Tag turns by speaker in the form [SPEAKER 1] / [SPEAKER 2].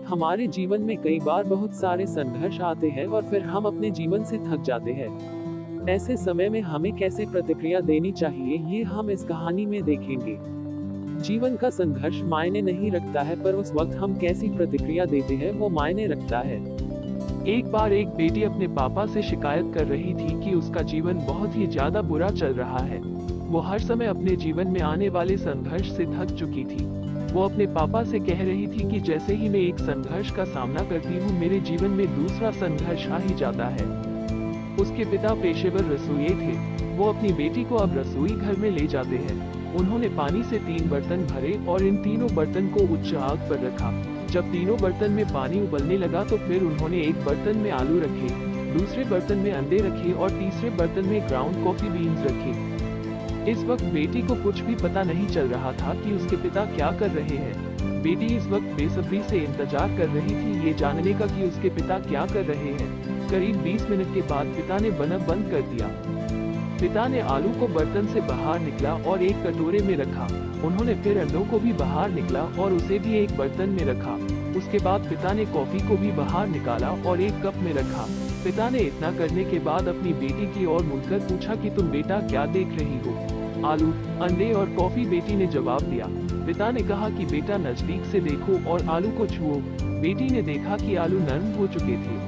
[SPEAKER 1] हमारे जीवन में कई बार बहुत सारे संघर्ष आते हैं और फिर हम अपने जीवन से थक जाते हैं। ऐसे समय में हमें कैसे प्रतिक्रिया देनी चाहिए, ये हम इस कहानी में देखेंगे। जीवन का संघर्ष मायने नहीं रखता है, पर उस वक्त हम कैसी प्रतिक्रिया देते हैं वो मायने रखता है।
[SPEAKER 2] एक बार एक बेटी अपने पापा से शिकायत कर रही थी कि उसका जीवन बहुत ही ज्यादा बुरा चल रहा है। वो हर समय अपने जीवन में आने वाले संघर्ष से थक चुकी थी। वो अपने पापा से कह रही थी कि जैसे ही मैं एक संघर्ष का सामना करती हूँ, मेरे जीवन में दूसरा संघर्ष आ ही जाता है। उसके पिता पेशेवर रसोइये थे। वो अपनी बेटी को अब रसोई घर में ले जाते हैं। उन्होंने पानी से 3 बर्तन भरे और इन तीनों बर्तन को उच्च आग पर रखा। जब तीनों बर्तन में पानी उबलने लगा तो फिर उन्होंने एक बर्तन में आलू रखे, दूसरे बर्तन में अंडे रखे और तीसरे बर्तन में ग्राउंड कॉफी बीन्स रखे। इस वक्त बेटी को कुछ भी पता नहीं चल रहा था कि उसके पिता क्या कर रहे हैं। बेटी इस वक्त बेसब्री से इंतजार कर रही थी ये जानने का कि उसके पिता क्या कर रहे हैं। करीब 20 मिनट के बाद पिता ने बनना बंद कर दिया। पिता ने आलू को बर्तन से बाहर निकला और एक कटोरे में रखा। उन्होंने फिर अंडों को भी बाहर निकला और उसे भी एक बर्तन में रखा। उसके बाद पिता ने कॉफी को भी बाहर निकाला और एक कप में रखा। पिता ने इतना करने के बाद अपनी बेटी की ओर मुड़कर पूछा कि तुम बेटा क्या देख रही हो? आलू, अंडे और कॉफी, बेटी ने जवाब दिया। पिता ने कहा कि बेटा नजदीक से देखो और आलू को छुओ। बेटी ने देखा कि आलू नरम हो चुके थे।